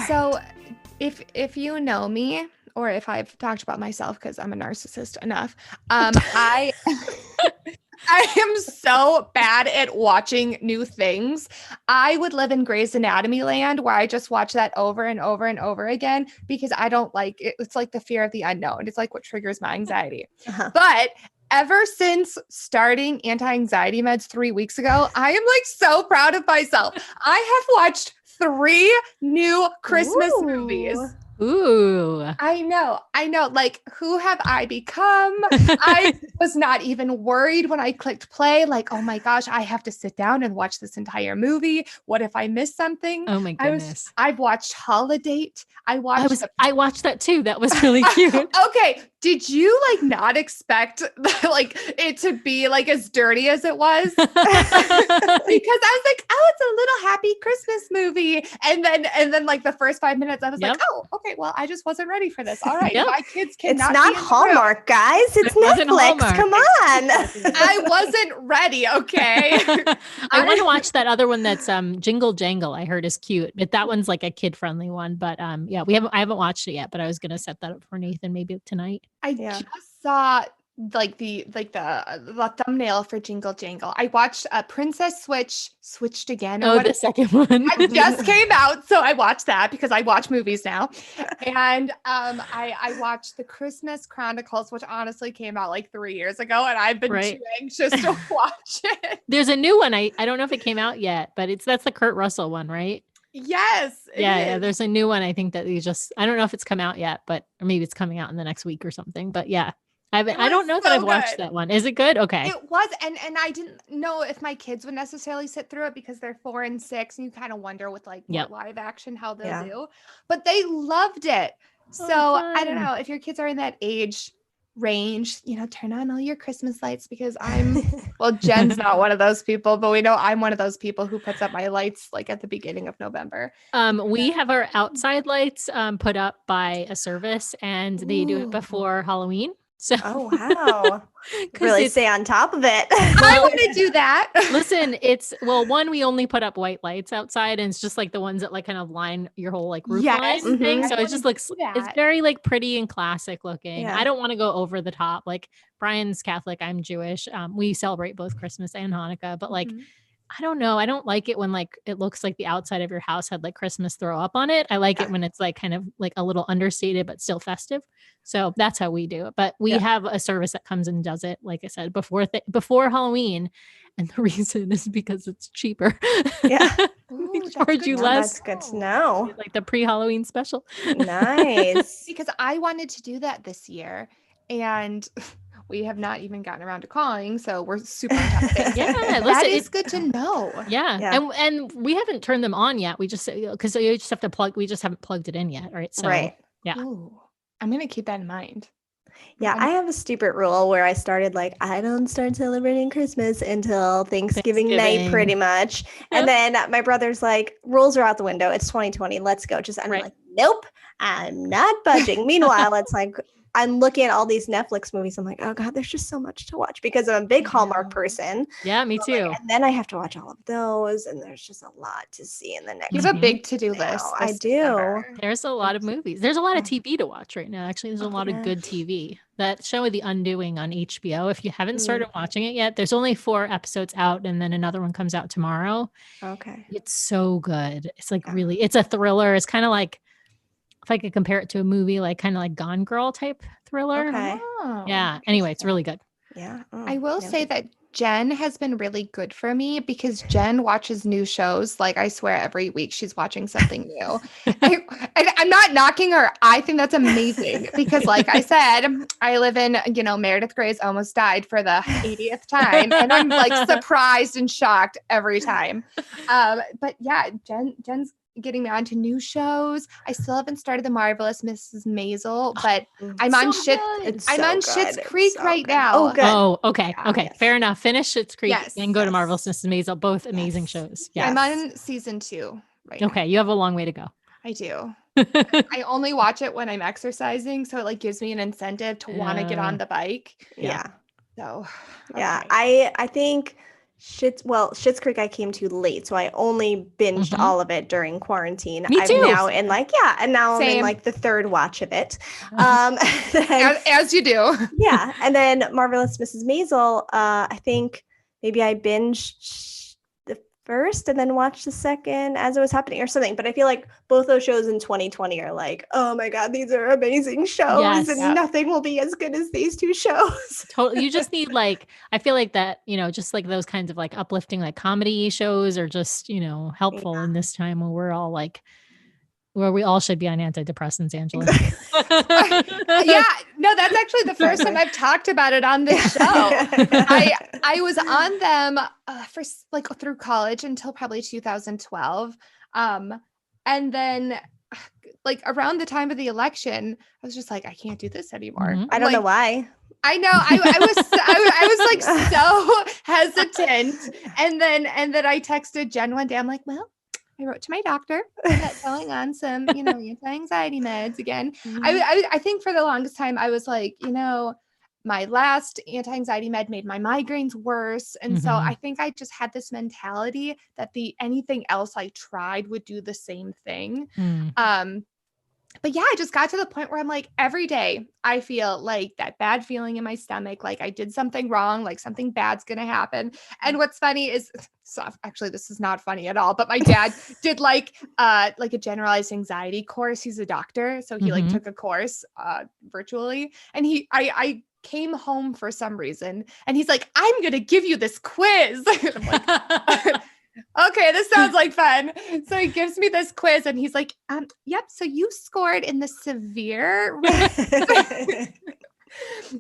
So if you know me, or if I've talked about myself because I'm a narcissist enough, I am so bad at watching new things. I would live in Grey's Anatomy land where I just watch that over and over and over again because I don't like it. It's like the fear of the unknown. It's like what triggers my anxiety. But ever since starting anti-anxiety meds 3 weeks ago, I am like so proud of myself. I have watched 3 new Christmas movies. Ooh. I know. Like, who have I become? I was not even worried when I clicked play. Like, oh my gosh, I have to sit down and watch this entire movie. What if I miss something? Oh my goodness. I've watched Holiday. I watched that too. That was really cute. Okay. Did you like not expect like it to be like as dirty as it was? Because I was like, oh, it's a little happy Christmas movie. And then like the first 5 minutes, I was like, oh, okay, well, I just wasn't ready for this. All right. My kids cannot. It's not Hallmark, guys. It's Netflix. Come on. I wasn't ready. Okay. I want to watch that other one that's Jingle Jangle. I heard is cute, but that one's like a kid-friendly one. But yeah, I haven't watched it yet, but I was gonna set that up for Nathan maybe tonight. I just saw like the thumbnail for Jingle Jangle. I watched Princess Switched Again. Oh, the second one. It just came out, so I watched that because I watch movies now. And I watched the Christmas Chronicles, which honestly came out like 3 years ago, and I've been too anxious to watch it. There's a new one. I don't know if it came out yet, but that's the Kurt Russell one, right? Yes. Yeah. There's a new one. I think that I don't know if it's come out yet, or maybe it's coming out in the next week or something. But yeah, I don't know that I've watched that one. Is it good? Okay. It was, and I didn't know if my kids would necessarily sit through it because they're 4 and 6, and you kind of wonder with like live action how they'll do. But they loved it. So I don't know if your kids are in that age range, turn on all your Christmas lights because Jen's not one of those people, but we know I'm one of those people who puts up my lights like at the beginning of November. We have our outside lights put up by a service, and they do it before Halloween. So, oh wow, really stay on top of it. I want to do that. Listen, one, we only put up white lights outside, and it's just like the ones that like kind of line your whole like roof line thing. So it just looks, it's very like pretty and classic looking. I don't want to go over the top. Like Brian's Catholic, I'm Jewish. We celebrate both Christmas and Hanukkah, but like, I don't know. I don't like it when like it looks like the outside of your house had like Christmas throw up on it. I like it when it's like kind of like a little understated but still festive. So that's how we do it. But we have a service that comes and does it, like I said, before Halloween. And the reason is because it's cheaper. Yeah. They charge you less. That's good to know. Like the pre-Halloween special. Nice. Because I wanted to do that this year, and we have not even gotten around to calling, so we're super tempted. That is good to know. Yeah. And we haven't turned them on yet. We just, because you just have to we just haven't plugged it in yet, right? So, yeah. Ooh, I'm going to keep that in mind. Yeah, I have a stupid rule where I started like, I don't start celebrating Christmas until Thanksgiving night pretty much. And then my brother's like, rules are out the window. It's 2020. Let's go. I'm like, nope, I'm not budging. Meanwhile, it's like, I'm looking at all these Netflix movies. I'm like, oh God, there's just so much to watch because I'm a big Hallmark person. Yeah, me too. Like, and then I have to watch all of those, and there's just a lot to see in the next. You have a big to-do list. I do. There's a lot of movies. There's a lot of TV to watch right now. Actually, there's a lot of good TV. That show, The Undoing on HBO. If you haven't started watching it yet, there's only 4 episodes out, and then another one comes out tomorrow. Okay. It's so good. It's like really, it's a thriller. It's kind of like, if I could compare it to a movie, like kind of like Gone Girl type thriller. Okay. Oh, yeah. Anyway, it's really good. Yeah. Oh, I will say that Jen has been really good for me because Jen watches new shows. Like I swear every week she's watching something new. I'm not knocking her. I think that's amazing because like I said, I live in, Meredith Grey's Almost Died for the 80th time. And I'm like surprised and shocked every time. But yeah, Jen's getting me onto new shows. I still haven't started The Marvelous Mrs. Maisel, but I'm on Schitt's Creek right now. Oh, good. Oh, okay. Yeah. Okay. Fair enough. Finish Schitt's Creek and go to Yes. Marvelous Mrs. Maisel. Both amazing shows. Yeah. I'm on season 2 right now. Okay. You have a long way to go. I do. I only watch it when I'm exercising, so it like gives me an incentive to want to get on the bike. Yeah. So Yeah. I think Schitt's Creek I came to late, so I only binged all of it during quarantine. Me too. I'm now in I'm in like the third watch of it. As you do. Yeah. And then Marvelous Mrs. Maisel, I think maybe I binged the first and then watched the second as it was happening or something. But I feel like both those shows in 2020 are like, oh my God, these are amazing shows and nothing will be as good as these two shows. Totally. You just need I feel like that, just like those kinds of like uplifting like comedy shows are just, helpful in this time where we're all like, where we all should be on antidepressants, Angela. Yeah, no, that's actually the first time I've talked about it on this show. I was on them for like through college until probably 2012. And then like around the time of the election, I was just like, I can't do this anymore. Mm-hmm. I don't know why. I know. I was like so hesitant. And then I texted Jen one day. I'm like, well, I wrote to my doctor about going on some, anti-anxiety meds again. Mm-hmm. I think for the longest time I was like, my last anti-anxiety med made my migraines worse. And so I think I just had this mentality that anything else I tried would do the same thing. But yeah, I just got to the point where I'm like, every day I feel like that bad feeling in my stomach, like I did something wrong, like something bad's going to happen. And what's funny is, actually, this is not funny at all, but my dad did like a generalized anxiety course. He's a doctor. So he took a course virtually. And I came home for some reason and he's like, I'm going to give you this quiz. I'm like, okay, this sounds like fun. So he gives me this quiz and he's like, yep, so you scored in the severe.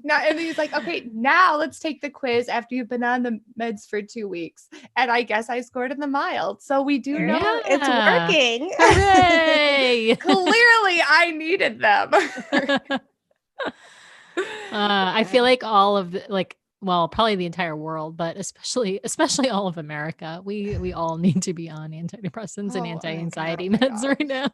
Now, and he's like, okay, now let's take the quiz after you've been on the meds for 2 weeks. And I guess I scored in the mild. So we do know it's working. Hooray! Clearly I needed them. I feel like all of probably the entire world, but especially all of America. We all need to be on antidepressants and anti-anxiety meds right now.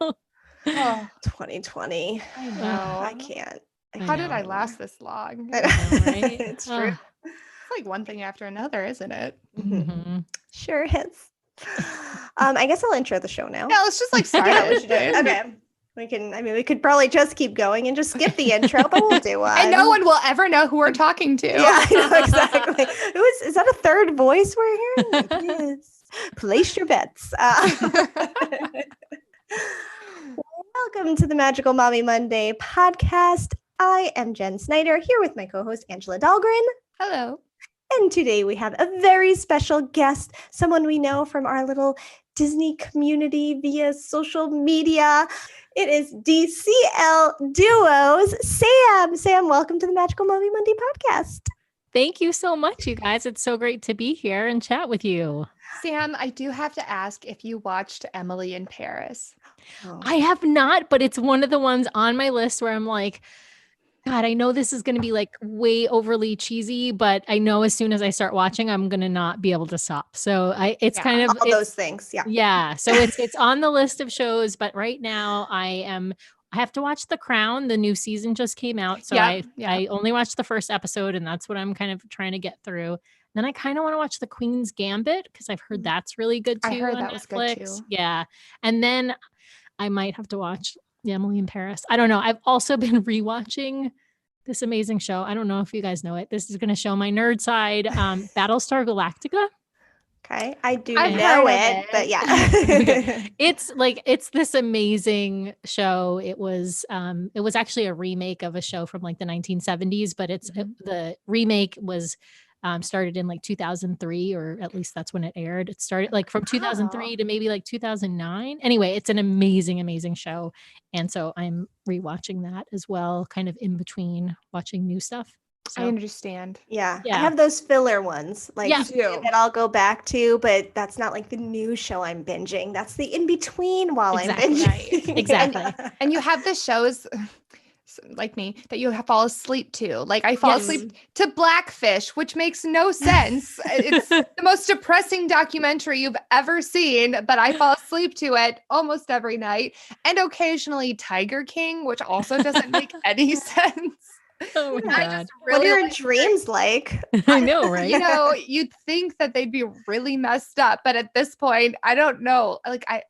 2020. I know. I can't. How did I last this long? I know, right? It's true. It's like one thing after another, isn't it? Mm-hmm. Sure is. I guess I'll intro the show now. Yeah, let's just start it. Okay. We could probably just keep going and just skip the intro, but we'll do one. And no one will ever know who we're talking to. Yeah, I know, exactly. Is that a third voice we're hearing? Yes. Place your bets. Welcome to the Magical Mommy Monday podcast. I am Jen Snyder, here with my co-host Angela Dahlgren. Hello. And today we have a very special guest, someone we know from our little Disney community via social media. It is DCLDuo's Sam. Sam, welcome to the Magical Mommy Monday podcast. Thank you so much, you guys. It's so great to be here and chat with you. Sam, I do have to ask if you watched Emily in Paris. Oh. I have not, but it's one of the ones on my list where I'm like, God, I know this is going to be way overly cheesy, but I know as soon as I start watching, I'm going to not be able to stop. So it's kind of all those things. Yeah. Yeah. So it's on the list of shows, but right now I have to watch The Crown. The new season just came out. So I only watched the first episode and that's what I'm kind of trying to get through. Then I kind of want to watch The Queen's Gambit because I've heard that's really good too. I heard on that Netflix. Was good too. Yeah. And then I might have to watch Emily in Paris. I don't know. I've also been rewatching this amazing show. I don't know if you guys know it. This is going to show my nerd side. Battlestar Galactica. Okay. I do know it, but yeah. It's this amazing show. It was actually a remake of a show from the 1970s, but the remake was started in 2003, or at least that's when it aired. It started from 2003 to maybe 2009. Anyway, it's an amazing, amazing show. And so I'm rewatching that as well, kind of in between watching new stuff. So, I understand. Yeah. I have those filler ones that I'll go back to, but that's not the new show I'm binging. That's the in between while I'm binging. Right. Exactly. And you have the shows like me that you fall asleep to. I fall asleep to Blackfish, which makes no sense. It's the most depressing documentary you've ever seen, but I fall asleep to it almost every night. And occasionally Tiger King, which also doesn't make any sense. Oh my God. What are your dreams like? I know, right? You'd think that they'd be really messed up, but at this point, I don't know. Like I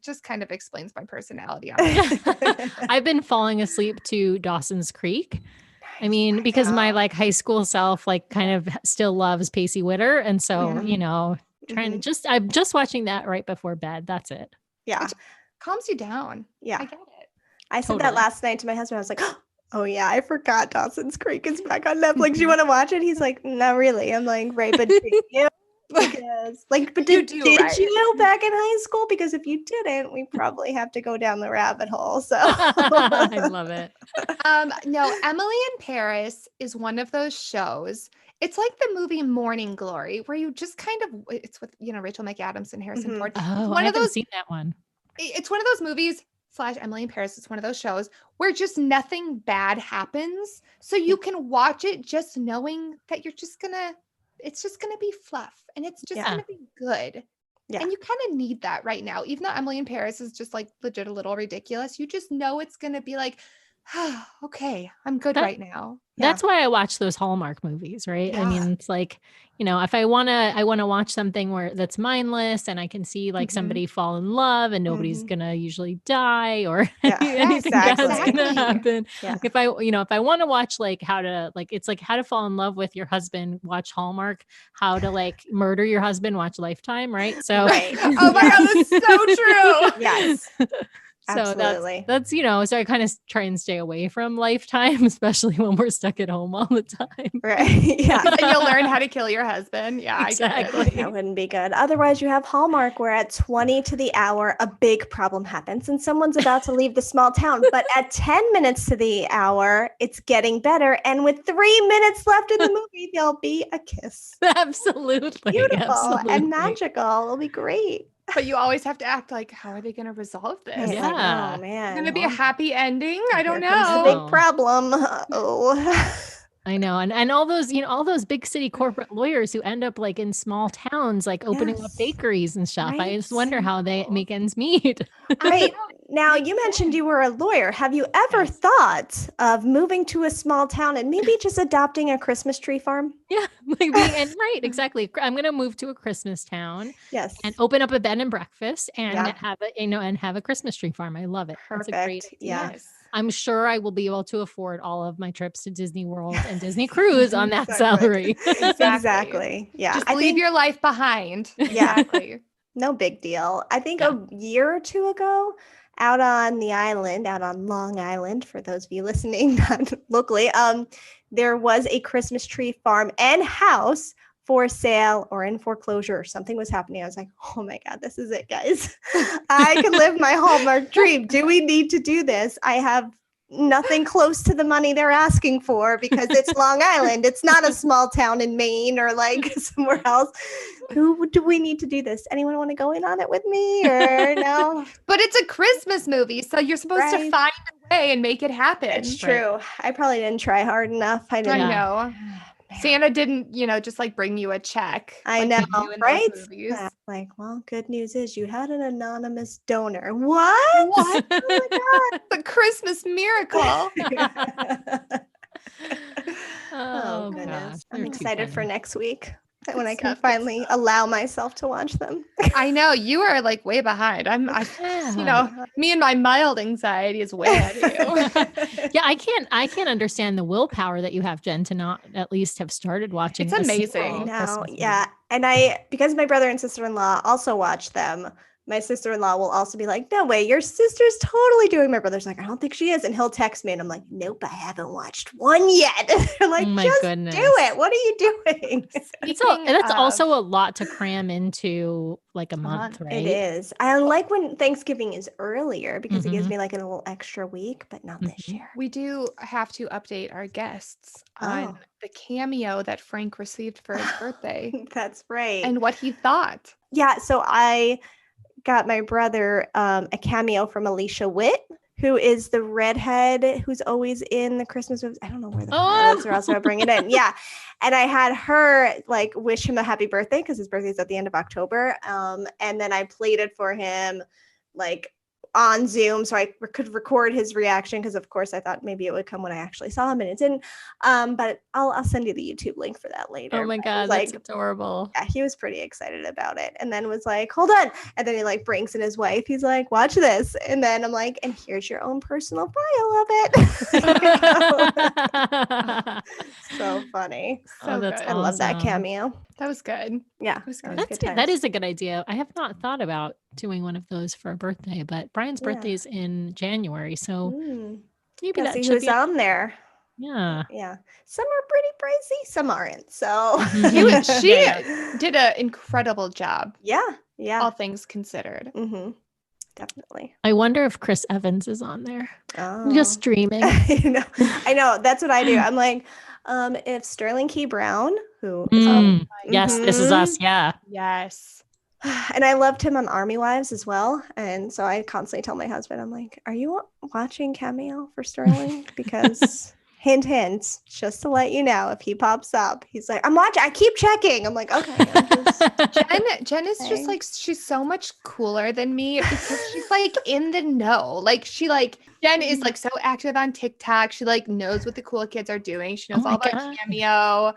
just kind of explains my personality. I've been falling asleep to Dawson's Creek. I mean, because my like high school self like kind of still loves Pacey Witter, and so I'm just watching that right before bed. That's it. Yeah, it calms you down. Yeah, I get it. I said that last night to my husband. I was like, oh yeah, I forgot Dawson's Creek is back on Netflix. You want to watch it? He's like, not really. I'm like, right, but you? Because but did you know back in high school? Because if you didn't, we probably have to go down the rabbit hole. So I love it. No, Emily in Paris is one of those shows. It's like the movie Morning Glory, where you just kind of, it's with Rachel McAdams and Harrison Ford. Oh, I haven't seen that one. It's one of those movies / Emily in Paris. It's one of those shows where just nothing bad happens, so you can watch it just knowing that it's just gonna be fluff and it's just gonna be good. Yeah. And you kind of need that right now. Even though Emily in Paris is just like legit a little ridiculous, you just know it's gonna be like, okay, I'm good right now. That's why I watch those Hallmark movies, right? Yeah. I mean, it's like, if I want to watch something that's mindless and I can see like somebody fall in love and nobody's going to usually die or anything that's going to happen. Yeah. If I want to watch like how to fall in love with your husband, watch Hallmark, how to like murder your husband, watch Lifetime, right? So, right. Oh my God, that's so true. Yes. So absolutely. that's so I kind of try and stay away from Lifetime, especially when we're stuck at home all the time. Right. Yeah. And you'll learn how to kill your husband. Yeah, exactly. I get it. That wouldn't be good. Otherwise, you have Hallmark where at 20 to the hour, a big problem happens and someone's about to leave the small town. But at 10 minutes to the hour, it's getting better. And with 3 minutes left in the movie, there'll be a kiss. Absolutely. Beautiful and magical. It'll be great. But you always have to act like, how are they going to resolve this? Yeah. Like, oh, man. It's going to be a happy ending? I don't know. It's a big problem. Oh. I know. And all those, all those big city corporate lawyers who end up like in small towns, like opening up bakeries and stuff. Right? I just wonder how they make ends meet. Right. Now, you mentioned you were a lawyer. Have you ever thought of moving to a small town and maybe just adopting a Christmas tree farm? Yeah, right, exactly. I'm going to move to a Christmas town. Yes, and open up a bed and breakfast and have a Christmas tree farm. I love it. Perfect. That's a great idea. Yes. I'm sure I will be able to afford all of my trips to Disney World and Disney Cruise on that salary. Exactly. Yeah. Just leave your life behind. Yeah. Exactly. No big deal. I think a year or two ago, out on Long Island, for those of you listening not locally, there was a Christmas tree farm and house for sale or in foreclosure or something was happening. I was like, oh my God, this is it, guys. I can live my Hallmark dream. Do we need to do this? I have nothing close to the money they're asking for because it's Long Island. It's not a small town in Maine or like somewhere else. Who do we need to do this? Anyone want to go in on it with me or no? But it's a Christmas movie, so you're supposed to find a way and make it happen. It's true. I probably didn't try hard enough. I know. Santa didn't, just like bring you a check. I know, right? Yeah. Like, well, good news is you had an anonymous donor. What? Oh my God. The Christmas miracle. Oh goodness. I'm excited for next week when I can finally allow myself to watch them. I know you are like way behind. Me and my mild anxiety is way ahead of you. Yeah, I can't understand the willpower that you have, Jen, to not at least have started watching. It's amazing. No, yeah. And because my brother and sister-in-law also watch them, my sister-in-law will also be like, no way, your sister's totally doing. My brother's like, I don't think she is. And he'll text me and I'm like, nope, I haven't watched one yet. They're like, just goodness. Do it. What are you doing? That's also a lot to cram into like a month, right? It is. I like when Thanksgiving is earlier because it gives me like a little extra week, but not this year. We do have to update our guests on the cameo that Frank received for his birthday. That's right. And what he thought. Yeah. So I got my brother a cameo from Alicia Witt, who is the redhead who's always in the Christmas movies. I don't know where the file is or else I'll bring it in. Yeah. And I had her like wish him a happy birthday because his birthday is at the end of October. And then I played it for him like on Zoom so I could record his reaction, because of course I thought maybe it would come when I actually saw him, and it didn't. But I'll send you the YouTube link for that later. Oh my God, that's adorable. Yeah, he was pretty excited about it, and then was like, hold on, and then he like brings in his wife. He's like, watch this, and then I'm like, and here's your own personal file of it. So funny. So that's good. I love that cameo. That was good. Yeah, It was good. That's good. That is a good idea. I have not thought about doing one of those for a birthday, but Brian's birthday is in January, so maybe that should be on there. Yeah. Yeah. Some are pretty pricey, some aren't. So she did an incredible job. Yeah. Yeah. All things considered. Mm-hmm. Definitely. I wonder if Chris Evans is on there. Oh. Just dreaming. I know. That's what I do. I'm like, if Sterling K. Brown, who is yes, This Is Us. Yeah. Yes. And I loved him on Army Wives as well. And so I constantly tell my husband, I'm like, are you watching Cameo for Sterling? Because hint, hint, just to let you know, if he pops up, he's like, I'm watching, I keep checking. I'm like, okay. Jen is just like, she's so much cooler than me because she's like in the know. Like Jen is like so active on TikTok. She like knows what the cool kids are doing. She knows all about Cameo.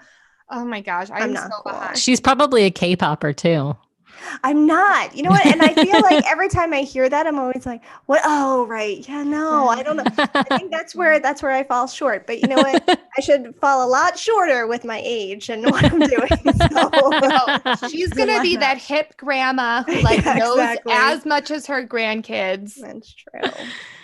Oh my gosh. I'm not so behind. She's probably a K-popper too. I'm not. You know what? And I feel like every time I hear that, I'm always like, what? Oh, right. Yeah, no, I don't know. I think that's where I fall short. But you know what? I should fall a lot shorter with my age and what I'm doing. So. She's going to be that hip grandma who knows as much as her grandkids. That's true.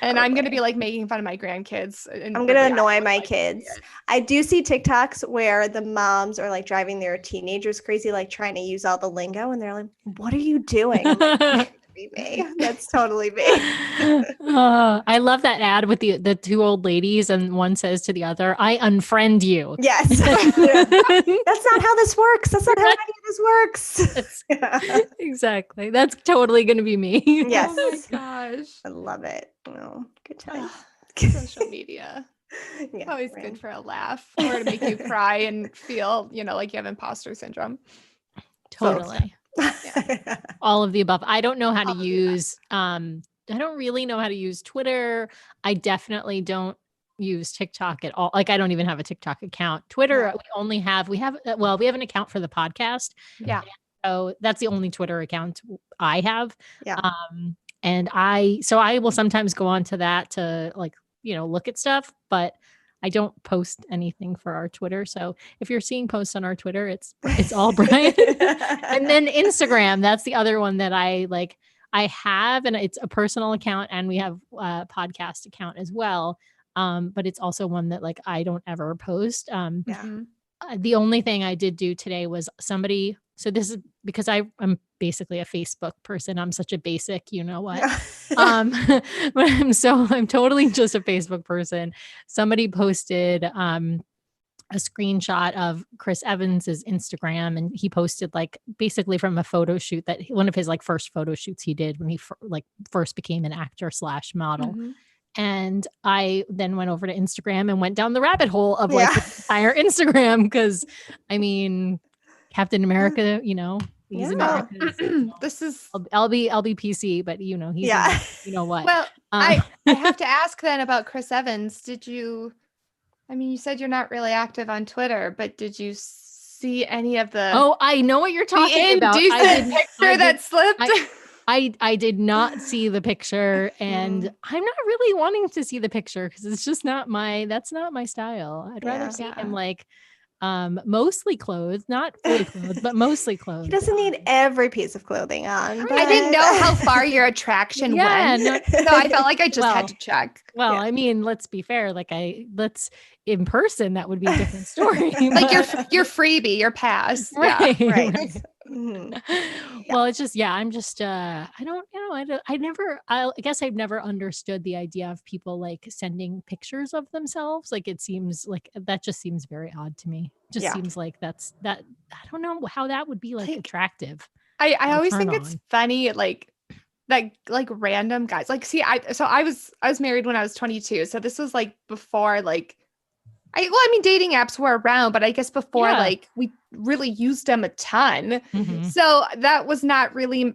And I'm going to be like making fun of my grandkids. I'm going to annoy my kids. I do see TikToks where the moms are like driving their teenagers crazy, like trying to use all the lingo. And they're like, what are you doing? Like, me. That's totally me. I love that ad with the two old ladies, and one says to the other, I unfriend you. Yes. That's not how this works. That's not how any of this works. Exactly. That's totally going to be me. Yes. Oh my gosh. I love it. Oh, good time. Social media. Yeah, always good for a laugh or to make you cry and feel, like you have imposter syndrome. Totally. Yeah. All of the above. I don't know how to use I don't really know how to use Twitter. I definitely don't use TikTok at all. Like I don't even have a TikTok account. Twitter, we have an account for the podcast. Yeah. So that's the only Twitter account I have. Yeah. And I will sometimes go on to that to look at stuff, but I don't post anything for our Twitter. So if you're seeing posts on our Twitter, it's all Brian. And then Instagram, that's the other one that I have, and it's a personal account, and we have a podcast account as well. But it's also one that I don't ever post. The only thing I did do today was so this is because I'm basically a Facebook person. I'm such a basic, you know what? But I'm totally just a Facebook person. Somebody posted a screenshot of Chris Evans's Instagram, and he posted basically from a photo shoot that one of his first photo shoots he did when he first became an actor / model. Mm-hmm. And I then went over to Instagram and went down the rabbit hole of the entire Instagram, because Captain America, he's American. This is I'll be PC, but he's you know what? Well, I have to ask then about Chris Evans. You said you're not really active on Twitter, but did you see any of the? Oh, I know what you're talking about. Picture that slipped. I did not see the picture, and I'm not really wanting to see the picture because it's just that's not my style. I'd rather see him mostly clothed, not fully clothed, but mostly clothed. He doesn't need every piece of clothing on. But... I didn't know how far your attraction went. So I felt like I just had to check. Well, let's be fair. In person, that would be a different story. Your freebie, your pass. Right. Yeah. Right. Well, it's just, I'm just, I guess I've never understood the idea of people sending pictures of themselves. It seems that just seems very odd to me. Just seems like that. I don't know how that would be attractive. I always think it's funny, random guys. I was married when I was 22. So this was before dating apps were around, but I guess before we really used them a ton. Mm-hmm. So that was not really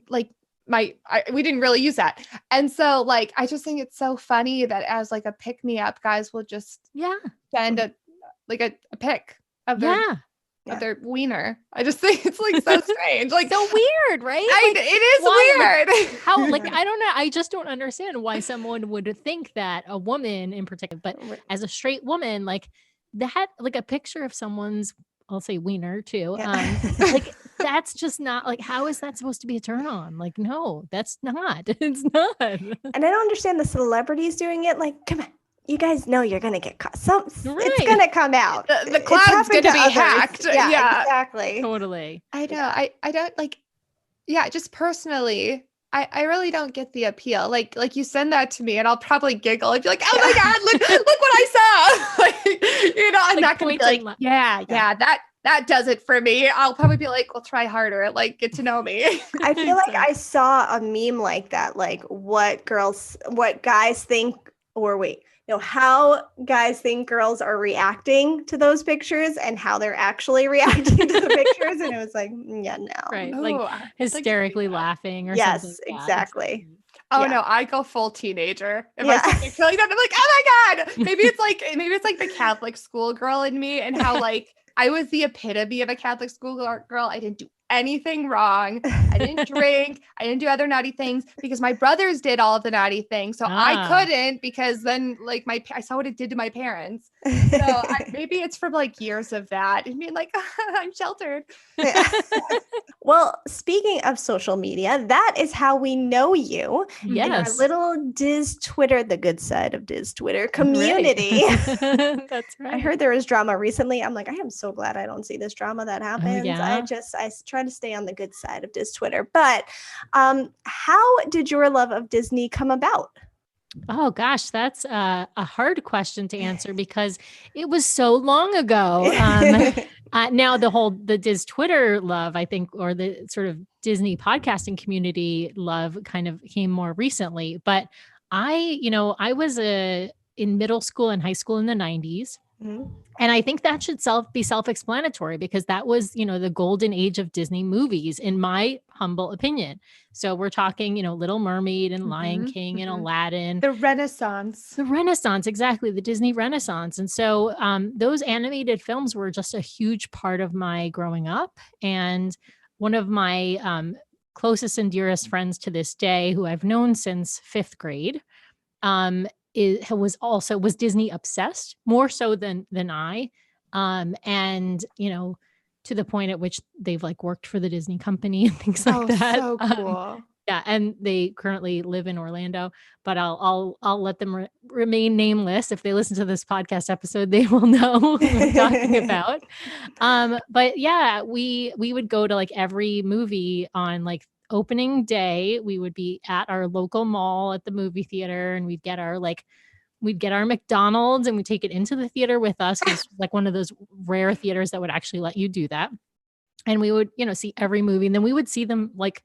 we didn't really use that. And so like, I just think it's so funny that as like a pick me up, guys will just send a pic of their wiener. I just think it's like so strange, like so weird, right? It is weird. Like, how, like, I don't know. I just don't understand why someone would think that, a woman in particular, but as a straight woman, like that, like a picture of someone's, I'll say wiener too. Like that's just not like, how is that supposed to be a turn on? Like, no, that's not. It's not. And I don't understand the celebrities doing it. Like, come on. You guys know you're gonna get caught. It's gonna come out. The cloud's gonna be hacked. Yeah, exactly. Totally. I know. I don't like. Yeah, just personally, I really don't get the appeal. Like you send that to me, and I'll probably giggle and be like, "Oh my god, look what I saw!" Like, I'm not gonna be like, "Yeah, that does it for me." I'll probably be like, "Well, try harder. Like, get to know me." I feel like I saw a meme like that. Like, what guys think, or wait. How guys think girls are reacting to those pictures and how they're actually reacting to the pictures. And it was like, no. Right. Like hysterically laughing or something. Yes, exactly. Oh no, I go full teenager. If I see picture like that, I'm like, oh my God. Maybe it's like the Catholic schoolgirl in me, and how like I was the epitome of a Catholic schoolgirl. I didn't do anything wrong. I didn't drink. I didn't do other naughty things because my brothers did all of the naughty things. So I couldn't, because then like I saw what it did to my parents. So maybe it's from like years of that and being like, I'm sheltered. Well, speaking of social media, that is how we know you. Yes. In our little Diz Twitter, the good side of Diz Twitter community. Right. That's right. I heard there was drama recently. I'm like, I am so glad I don't see this drama that happens. Oh, yeah? I try to stay on the good side of Diz Twitter. But how did your love of Disney come about? Oh gosh, that's a hard question to answer because it was so long ago. Now the Diz Twitter love, I think, or the sort of Disney podcasting community love kind of came more recently. But I was in middle school and high school in the 90s. Mm-hmm. And I think that should be self-explanatory because that was, the golden age of Disney movies, in my humble opinion. So we're talking, Little Mermaid and Lion King and Aladdin. The Renaissance, exactly. The Disney Renaissance. And so those animated films were just a huge part of my growing up. And one of my closest and dearest friends to this day, who I've known since 5th grade, was Disney obsessed, more so than I. And, to the point at which they've like worked for the Disney company and things like that. So cool. Yeah. And they currently live in Orlando, but I'll let them remain nameless. If they listen to this podcast episode, they will know who I'm talking about. But yeah, we would go to like every movie on like opening day. We would be at our local mall at the movie theater, and we'd get our McDonald's and we'd take it into the theater with us. It's like one of those rare theaters that would actually let you do that. And we would, see every movie, and then we would see them like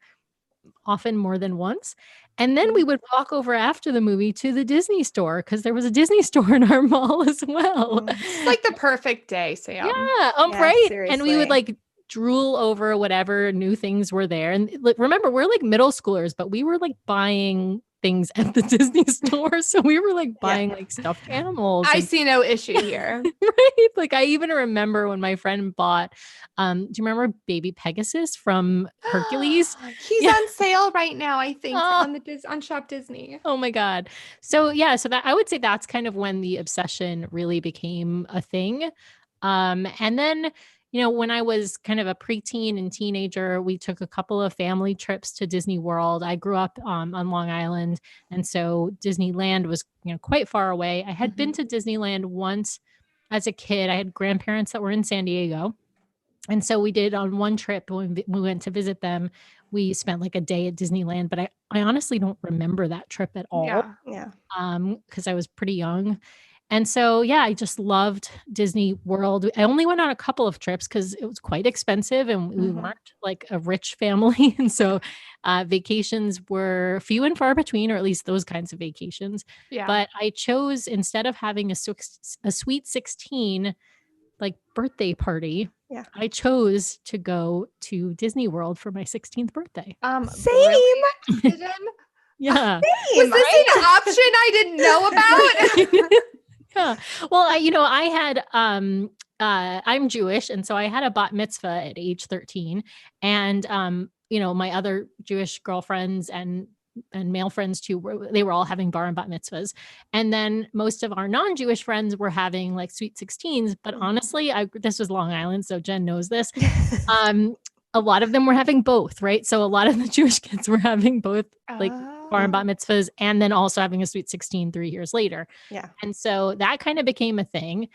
often more than once. And then we would walk over after the movie to the Disney store, because there was a Disney store in our mall as well. It's like the perfect day, Sam. Yeah, right. Seriously. And we would like drool over whatever new things were there. And remember, we're like middle schoolers, but we were like buying things at the Disney store. So we were like buying like stuffed animals. I see no issue here. Right. Like I even remember when my friend bought, do you remember Baby Pegasus from Hercules? He's on sale right now, I think, on Shop Disney. Oh my God. So yeah, so that I would say that's kind of when the obsession really became a thing. And then when I was kind of a preteen and teenager, we took a couple of family trips to Disney World. I grew up on Long Island, and so Disneyland was quite far away. I had been to Disneyland once as a kid. I had grandparents that were in San Diego, and so we did on one trip when we went to visit them. We spent like a day at Disneyland, but I honestly don't remember that trip at all. Yeah. Because I was pretty young. And so, yeah, I just loved Disney World. I only went on a couple of trips because it was quite expensive and we weren't like a rich family. And so vacations were few and far between, or at least those kinds of vacations. Yeah. But I chose, instead of having a Sweet 16 like birthday party, Yeah. I chose to go to Disney World for my 16th birthday. Same. Really? Yeah. Same. Was this an option I didn't know about? Yeah. Well, I had, I'm Jewish. And so I had a bat mitzvah at age 13 and, my other Jewish girlfriends and male friends too, they were all having bar and bat mitzvahs. And then most of our non-Jewish friends were having like sweet 16s. But honestly, this was Long Island. So Jen knows this. A lot of them were having both, right? So a lot of the Jewish kids were having both like bar and bat mitzvahs and then also having a sweet 16 3 years later. Yeah. And so that kind of became a thing.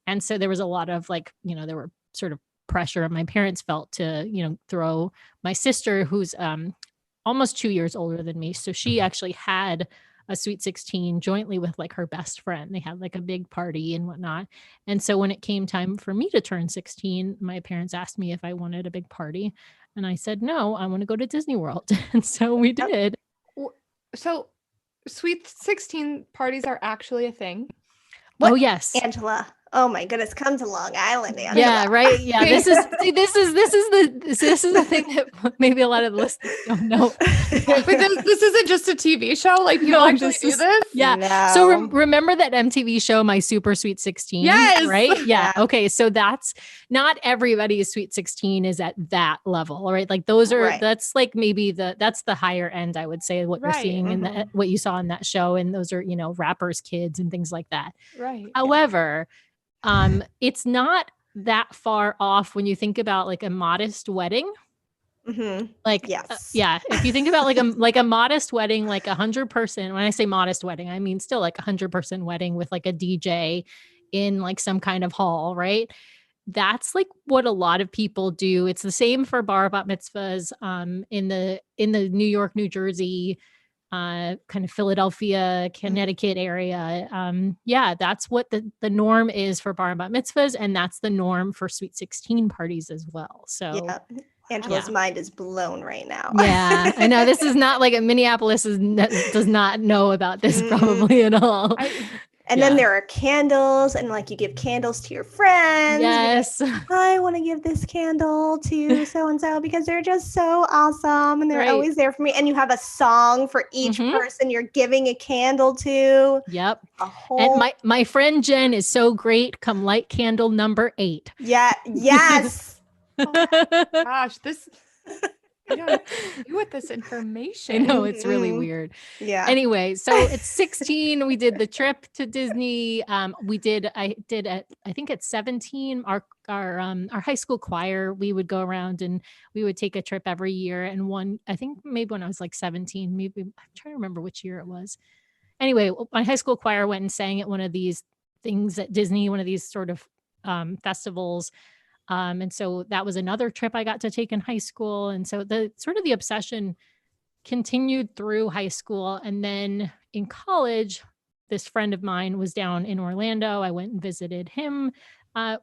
And so there was a lot of like, there were sort of pressure my parents felt to, throw my sister who's almost 2 years older than me. So she actually had a sweet 16 jointly with like her best friend. They had like a big party and whatnot. And so when it came time for me to turn 16, my parents asked me if I wanted a big party. And I said, no, I want to go to Disney World. And so we did. So sweet 16 parties are actually a thing? Oh, yes. Angela. Oh my goodness, come to Long Island, Angela. Yeah, right. Yeah, this is the thing that maybe a lot of the listeners don't know. But this isn't just a TV show. Like you actually do this. Yeah. No. So remember that MTV show, My Super Sweet 16? Yes. Right. Yeah. Okay. So that's not everybody's Sweet 16 is at that level, right? Like those are that's like maybe that's the higher end, I would say, what you're seeing in what you saw in that show, and those are rappers' kids and things like that. Right. However. It's not that far off when you think about like a modest wedding. Mm-hmm. Like, yes. If you think about like a modest wedding, like 100%, when I say modest wedding, I mean still like 100% wedding with like a DJ in like some kind of hall, right? That's like what a lot of people do. It's the same for bar bat mitzvahs, in the New York, New Jersey, kind of Philadelphia, Connecticut area. That's what the norm is for bar and bat mitzvahs. And that's the norm for sweet 16 parties as well. So Angela's mind is blown right now. Yeah, I know this is not like Minneapolis does not know about this probably at all. And then there are candles, and like you give candles to your friends. Yes. I want to give this candle to so-and-so because they're just so awesome and they're always there for me. And you have a song for each person you're giving a candle to. Yep. And my friend Jen is so great. Come light candle number 8. Yeah. Yes. Oh my gosh, this... I don't know what this information. I know it's really weird. Yeah. Anyway, so it's 16. We did the trip to Disney. I think at 17, our high school choir, we would go around and we would take a trip every year. And I think maybe when I was like 17, maybe I'm trying to remember which year it was. Anyway, my high school choir went and sang at one of these things at Disney, one of these sort of festivals. And so that was another trip I got to take in high school. And so the obsession continued through high school. And then in college, this friend of mine was down in Orlando. I went and visited him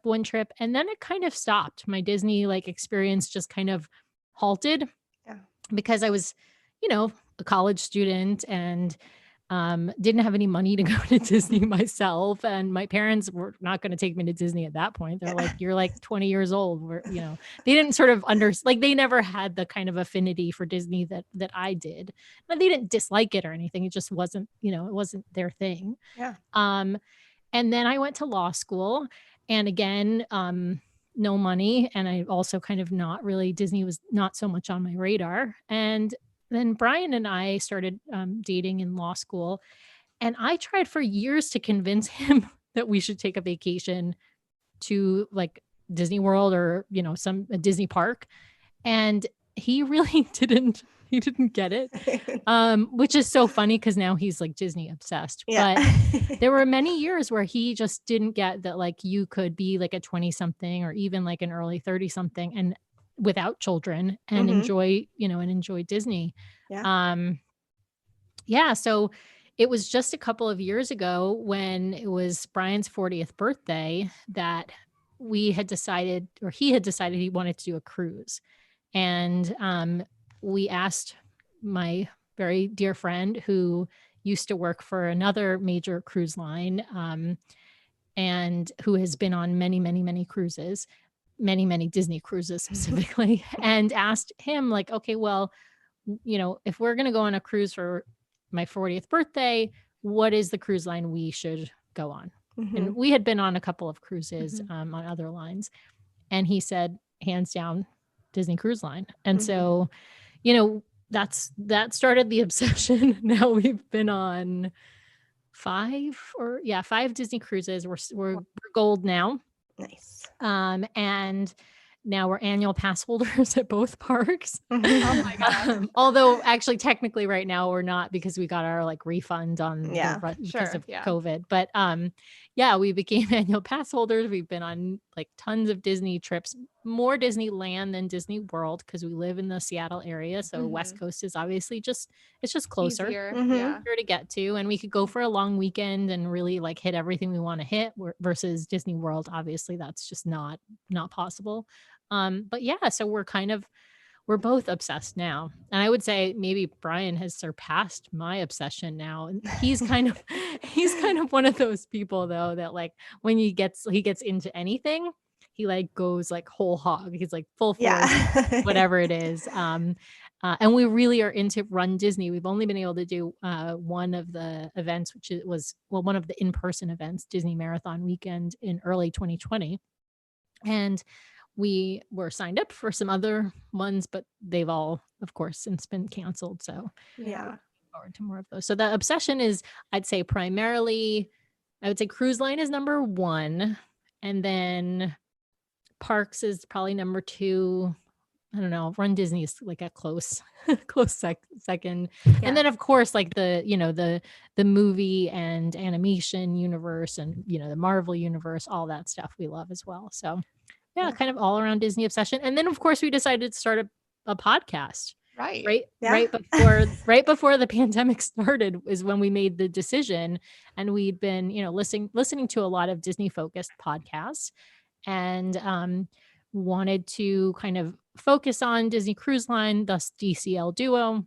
one trip, and then it kind of stopped. My Disney experience just kind of halted because I was, a college student and didn't have any money to go to Disney myself. And my parents were not going to take me to Disney at that point. They're like, you're like 20 years old. They didn't sort of they never had the kind of affinity for Disney that I did. But they didn't dislike it or anything. It just wasn't, it wasn't their thing. Yeah. And then I went to law school, and again, no money. And I also kind of Disney was not so much on my radar. And then Brian and I started dating in law school, and I tried for years to convince him that we should take a vacation to like Disney World or, a Disney park. And he really didn't get it, which is so funny because now he's like Disney obsessed. Yeah. But there were many years where he just didn't get that like you could be like a 20 something or even like an early 30 something and without children and enjoy Disney. Yeah. So it was just a couple of years ago when it was Brian's 40th birthday that he had decided he wanted to do a cruise. And we asked my very dear friend who used to work for another major cruise line, and who has been on many, many, many cruises. many, many Disney cruises specifically, and asked him like, okay, well, if we're going to go on a cruise for my 40th birthday, what is the cruise line we should go on? And we had been on a couple of cruises on other lines. And he said, hands down, Disney Cruise Line. And so, that started the obsession. Now we've been on 5 Disney cruises. We're gold now. Nice. And now we're annual pass holders at both parks. Oh my God. Although actually technically right now we're not, because we got our like refund on because of COVID. But we became annual pass holders. We've been on like tons of Disney trips, more Disneyland than Disney World, because we live in the Seattle area. So West Coast is obviously it's just closer easier to get to. And we could go for a long weekend and really like hit everything we want to hit, versus Disney World. Obviously that's just not possible. But yeah, so we're both obsessed now. And I would say maybe Brian has surpassed my obsession now. And he's kind of one of those people though, that like when he gets into anything, he like goes like whole hog. He's like full force, whatever it is. And we really are into Run Disney. We've only been able to do one of the events, which was one of the in-person events, Disney Marathon Weekend in early 2020. And we were signed up for some other ones, but they've all, of course, since been canceled. So yeah, forward to more of those. So the obsession is, I'd say primarily, I would say cruise line is number 1, and then parks is probably number 2. I don't know. Run Disney is like a close second. Yeah. And then of course, like the movie and animation universe, and the Marvel universe, all that stuff we love as well. So yeah, kind of all around Disney obsession. And then of course we decided to start a podcast. Right before the pandemic started is when we made the decision, and we'd been, listening to a lot of Disney focused podcasts, and wanted to kind of focus on Disney Cruise Line, thus DCLDuo.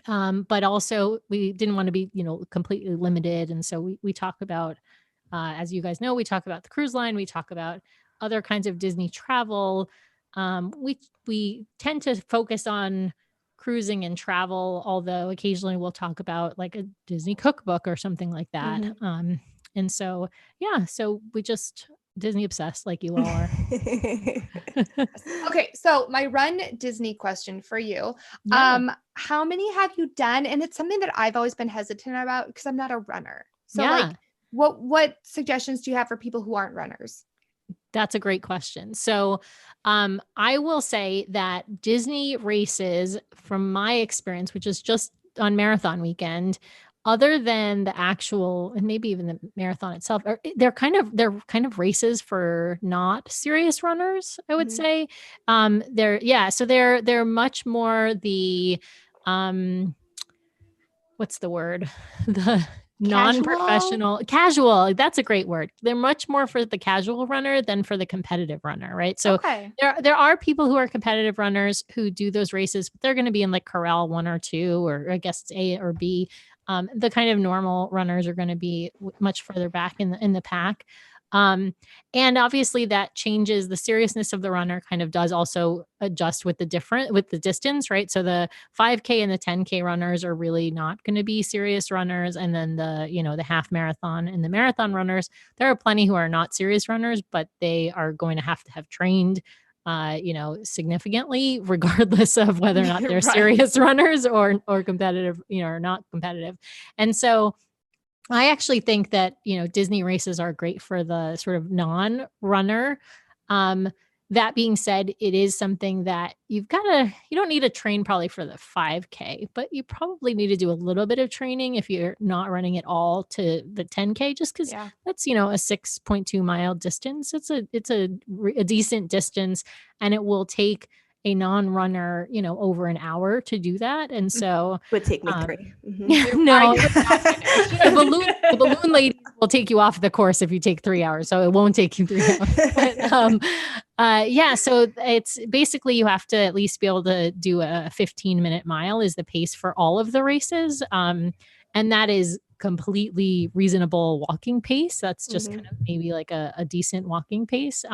But also we didn't want to be, completely limited. And so we talk about, as you guys know, we talk about the cruise line, we talk about other kinds of Disney travel. We tend to focus on cruising and travel, although occasionally we'll talk about like a Disney cookbook or something like that. And so, so we just Disney obsessed like you all are. Okay. So my Run Disney question for you, how many have you done? And it's something that I've always been hesitant about because I'm not a runner. So like what suggestions do you have for people who aren't runners? That's a great question. So I will say that Disney races, from my experience, which is just on marathon weekend, other than the actual, and maybe even the marathon itself, they're kind of races for not serious runners, I would say. They're much more the what's the word? The non-professional, casual. That's a great word. They're much more for the casual runner than for the competitive runner, right? So there are people who are competitive runners who do those races, but they're going to be in like corral 1 or 2, or I guess it's A or B. The kind of normal runners are going to be much further back in the pack. And obviously that changes the seriousness of the runner, kind of does also adjust with the distance, right? So the 5K and the 10K runners are really not going to be serious runners. And then the half marathon and the marathon runners, there are plenty who are not serious runners, but they are going to have trained, significantly, regardless of whether or not they're serious runners or competitive, or not competitive. And so I actually think that, Disney races are great for the sort of non-runner. That being said, it is something that you don't need to train probably for the 5K, but you probably need to do a little bit of training if you're not running at all to the 10K, just because that's, a 6.2 mile distance. It's a decent distance, and it will take a non-runner, over an hour to do that. And so would take me 3. No, the balloon lady will take you off the course if you take 3 hours. So it won't take you 3 hours. But, so it's basically, you have to at least be able to do a 15-minute mile is the pace for all of the races. And that is completely reasonable walking pace. That's just kind of maybe like a decent walking pace.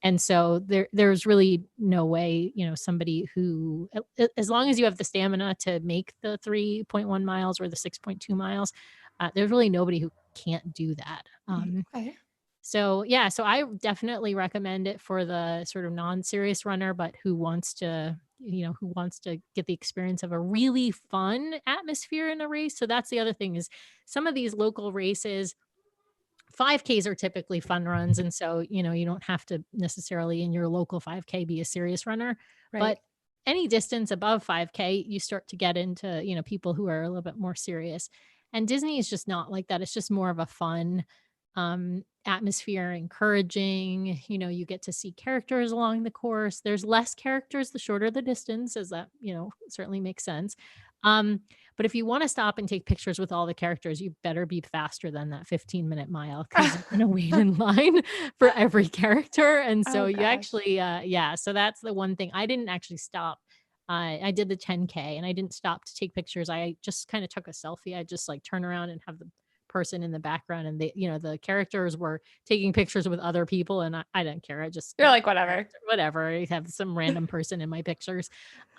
And so there's really no way, somebody who, as long as you have the stamina to make the 3.1 miles or the 6.2 miles, there's really nobody who can't do that. Okay. So I definitely recommend it for the sort of non-serious runner, but who wants to get the experience of a really fun atmosphere in a race. So that's the other thing, is some of these local races, 5Ks are typically fun runs. And so, you don't have to necessarily in your local 5K be a serious runner, but any distance above 5K, you start to get into, people who are a little bit more serious. And Disney is just not like that. It's just more of a fun atmosphere, encouraging. You get to see characters along the course. There's less characters the shorter the distance, as that certainly makes sense. But if you want to stop and take pictures with all the characters, you better be faster than that 15-minute mile, because you're going to wait in line for every character. And so you actually so that's the one thing. I didn't actually stop. I did the 10K and I didn't stop to take pictures. I just kind of took a selfie. I just like turn around and have the person in the background, and they, the characters were taking pictures with other people, and I didn't care. You're like, whatever. I have some random person in my pictures.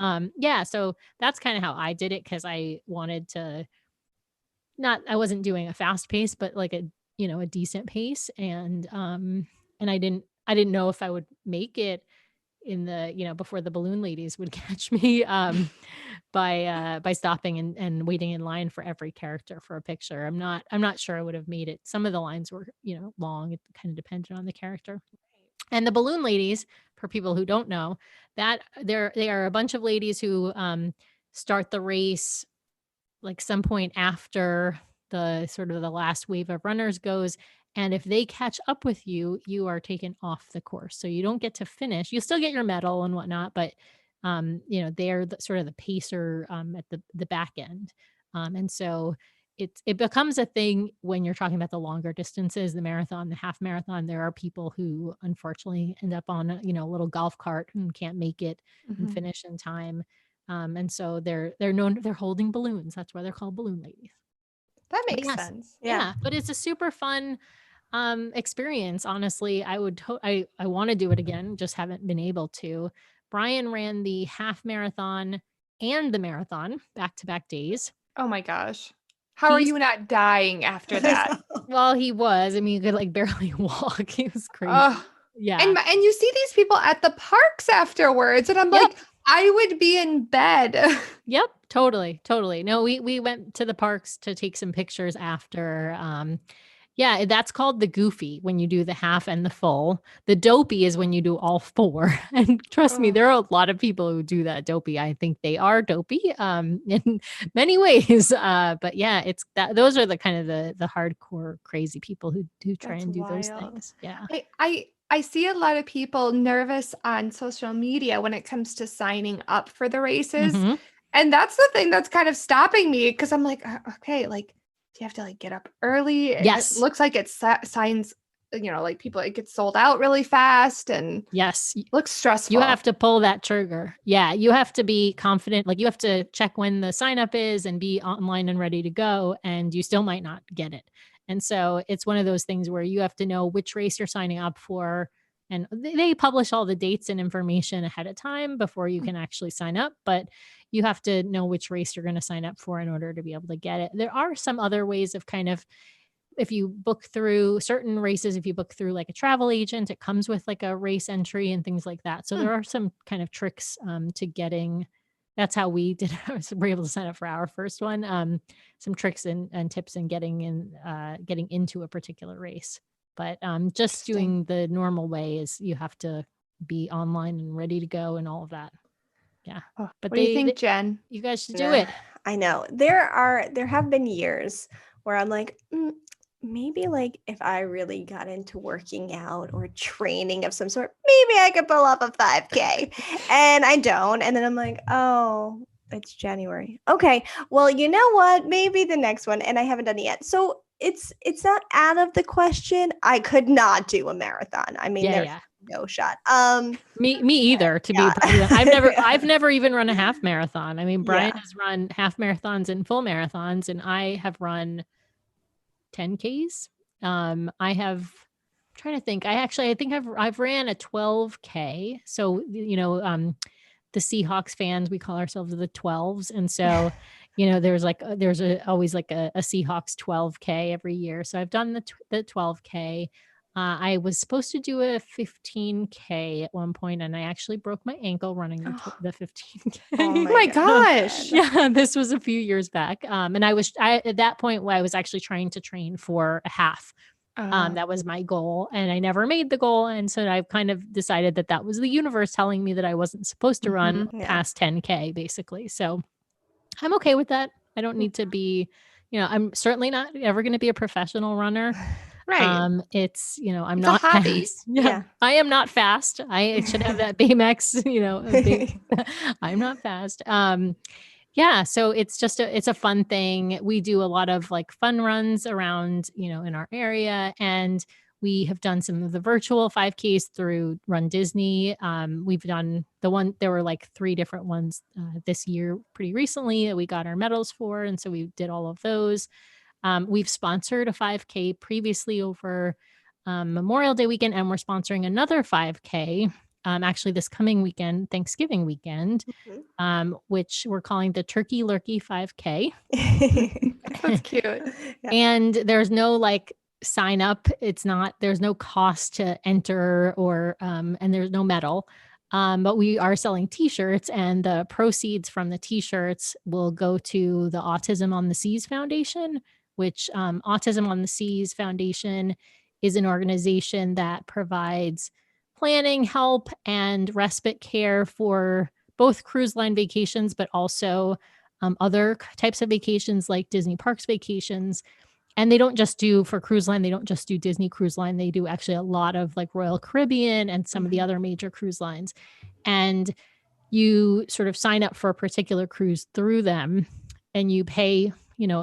So that's kind of how I did it, because I wanted to I wasn't doing a fast pace, but like a decent pace. And I didn't know if I would make it in the, before the balloon ladies would catch me by stopping and waiting in line for every character for a picture. I'm not sure I would have made it. Some of the lines were, long. It kind of depended on the character. And the balloon ladies, for people who don't know, that they are a bunch of ladies who start the race like some point after the sort of the last wave of runners goes. And if they catch up with you, you are taken off the course. So you don't get to finish. You still get your medal and whatnot, but they're sort of the pacer at the back end. And so it becomes a thing when you're talking about the longer distances, the marathon, the half marathon. There are people who unfortunately end up on a little golf cart and can't make it and finish in time. And so they're holding balloons. That's why they're called balloon ladies. That makes sense. Yeah. But it's a super fun experience. Honestly, I want to do it again, just haven't been able to. Brian ran the half marathon and the marathon back-to-back days. Oh my gosh. How are you not dying after that? Well, he was. I mean, he could like barely walk. He was crazy. Yeah. And you see these people at the parks afterwards, and I'm like, I would be in bed. Yep. Totally. No, we went to the parks to take some pictures after. That's called the goofy when you do the half and the full. The dopey is when you do all four. And trust me, there are a lot of people who do that dopey. I think they are dopey in many ways. But yeah, it's that. Those are the kind of the hardcore crazy people who do try and do those things. Yeah. I see a lot of people nervous on social media when it comes to signing up for the races. Mm-hmm. And that's the thing that's kind of stopping me, because I'm like, okay, like, do you have to like get up early? Yes. It looks like it signs, like people, it gets sold out really fast, and yes, looks stressful. You have to pull that trigger. Yeah. You have to be confident. Like you have to check when the sign up is and be online and ready to go. And you still might not get it. And so it's one of those things where you have to know which race you're signing up for. And they publish all the dates and information ahead of time before you can actually sign up. But you have to know which race you're going to sign up for in order to be able to get it. There are some other ways of kind of, if you book through certain races, if you book through like a travel agent, it comes with like a race entry and things like that. So there are some kind of tricks to getting. That's how we did. We're able to sign up for our first one. Some tricks and tips in getting into a particular race. But just doing the normal way is you have to be online and ready to go and all of that. Yeah. But what do you think, Jen? You guys should do it. I know. There have been years where I'm like, maybe like if I really got into working out or training of some sort, maybe I could pull off a 5K. And I don't. And then I'm like, oh, it's January. Okay. Well, you know what? Maybe the next one. And I haven't done it yet. So it's not out of the question. I could not do a marathon. I mean, there's no shot. Me either, to be I've never even run a half marathon. I mean, Brian has run half marathons and full marathons, and I have run 10Ks. I have trying to think. I think I've ran a 12K. So, the Seahawks fans, we call ourselves the 12s. And so, there's always like a Seahawks 12K every year. So I've done the 12K. I was supposed to do a 15K at one point, and I actually broke my ankle running the 15K. Oh my gosh. Yeah, this was a few years back. And at that point, I was actually trying to train for a half. That was my goal, and I never made the goal. And so I've kind of decided that was the universe telling me that I wasn't supposed to run past 10K, basically. So I'm okay with that. I don't need to be, I'm certainly not ever going to be a professional runner. Right. It's, I'm not a hobby. fast. Yeah. I am not fast. I should have that Baymax, I'm not fast. Yeah. So it's it's a fun thing. We do a lot of like fun runs around, in our area, and we have done some of the virtual 5Ks through Run Disney. We've done there were like 3 different ones this year pretty recently that we got our medals for. And so we did all of those. We've sponsored a 5K previously over Memorial Day weekend, and we're sponsoring another 5K actually this coming weekend, Thanksgiving weekend, which we're calling the Turkey Lurkey 5K. That's cute. Yeah. And there's no like sign up. There's no cost to enter or and there's no medal. But we are selling t-shirts, and the proceeds from the t-shirts will go to the Autism on the Seas Foundation, which Autism on the Seas Foundation is an organization that provides planning, help, and respite care for both cruise line vacations, but also other types of vacations like Disney Parks vacations. And they don't just do for cruise line, they don't just do Disney Cruise Line. They do actually a lot of like Royal Caribbean and some of the other major cruise lines. And you sort of sign up for a particular cruise through them, and you pay,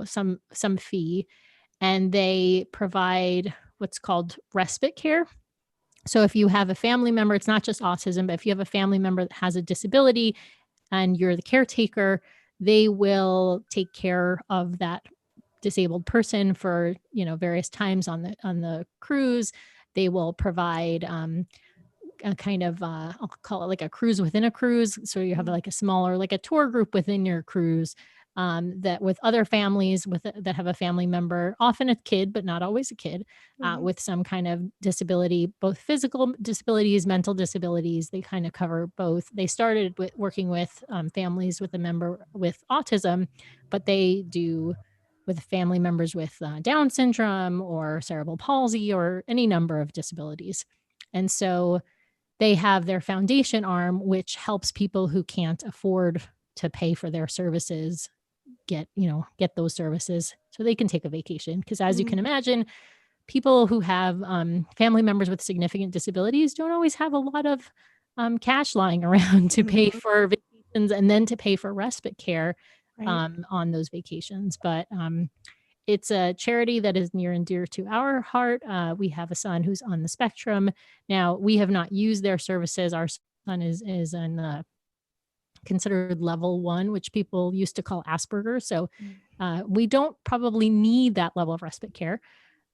some fee, and they provide what's called respite care. So if you have a family member, it's not just autism, but if you have a family member that has a disability and you're the caretaker, they will take care of that disabled person for, various times on the cruise. They will provide a kind of, I'll call it like a cruise within a cruise. So you have like a smaller, like a tour group within your cruise that with other families that have a family member, often a kid, but not always a kid, with some kind of disability, both physical disabilities, mental disabilities. They kind of cover both. They started with working with families with a member with autism, but they do with family members with Down syndrome or cerebral palsy or any number of disabilities. And so they have their foundation arm, which helps people who can't afford to pay for their services get those services so they can take a vacation. Because as you can imagine, people who have family members with significant disabilities don't always have a lot of cash lying around to pay for vacations and then to pay for respite care on those vacations. But it's a charity that is near and dear to our heart. We have a son who's on the spectrum. Now, we have not used their services. Our son is in considered level 1, which people used to call Asperger's. So we don't probably need that level of respite care,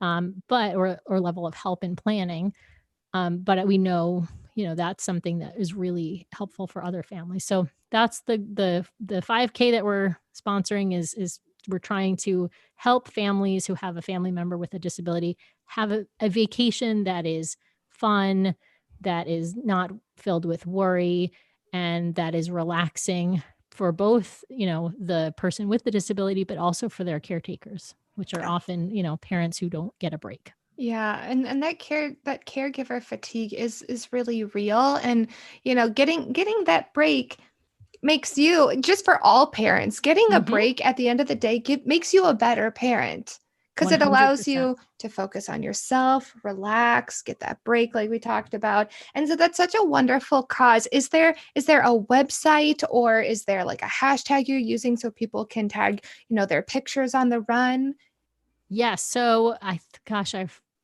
or level of help in planning. But we know, that's something that is really helpful for other families. So that's the 5K that we're sponsoring is we're trying to help families who have a family member with a disability have a vacation that is fun, that is not filled with worry, and that is relaxing for both, the person with the disability, but also for their caretakers, which are often, parents who don't get a break. Yeah. And that caregiver fatigue is really real. And, getting that break makes you, just for all parents, getting a break at the end of the day makes you a better parent, because it allows you to focus on yourself, relax, get that break like we talked about. And so that's such a wonderful cause. Is there a website, or is there like a hashtag you're using so people can tag, their pictures on the run? Yeah. So I'm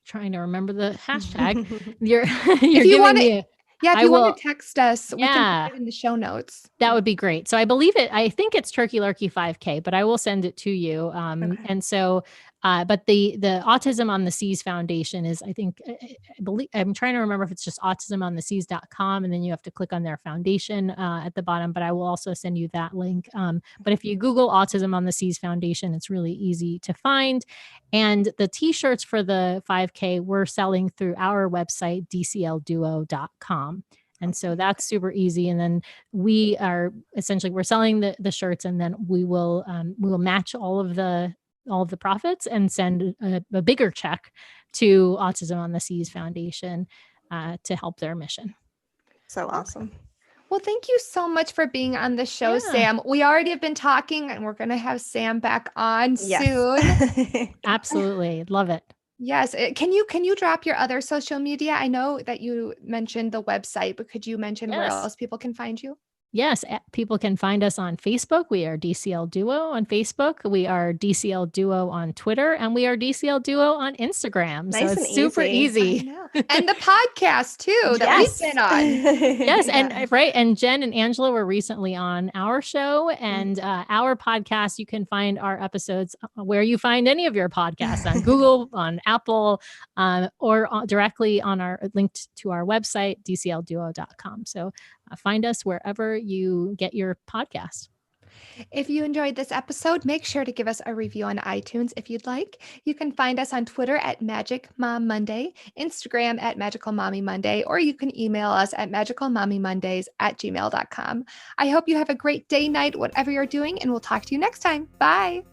trying to remember the hashtag. You're if you want to text us, we can put it in the show notes. That would be great. So I think it's Turkey Lurkey 5K, but I will send it to you. And so But the Autism on the Seas Foundation is, I believe, I'm trying to remember if it's just autismontheseas.com, and then you have to click on their foundation at the bottom, but I will also send you that link. But if you Google Autism on the Seas Foundation, it's really easy to find. And the t-shirts for the 5K we're selling through our website, DCLDuo.com. And so that's super easy. And then we're selling the shirts, and then we will match all of the profits and send a bigger check to Autism on the Seas Foundation to help their mission. So awesome. Well, thank you so much for being on the show, Sam. We already have been talking, and we're going to have Sam back on soon. Absolutely. Love it. Yes. Can you drop your other social media? I know that you mentioned the website, but could you mention where else people can find you? Yes, people can find us on Facebook. We are DCL Duo on Facebook. We are DCL Duo on Twitter, and we are DCL Duo on Instagram. Nice, so it's super easy. And the podcast too that we've been on. Yes, and right. And Jen and Angela were recently on our show, and our podcast. You can find our episodes where you find any of your podcasts, on Google, on Apple, or directly on our linked to our website, DCLDuo.com. So find us wherever you get your podcast. If you enjoyed this episode, make sure to give us a review on iTunes if you'd like. You can find us on Twitter at Magic Mom Monday, Instagram at Magical Mommy Monday, or you can email us at magicalmommymondays@gmail.com. I hope you have a great day, night, whatever you're doing, and we'll talk to you next time. Bye.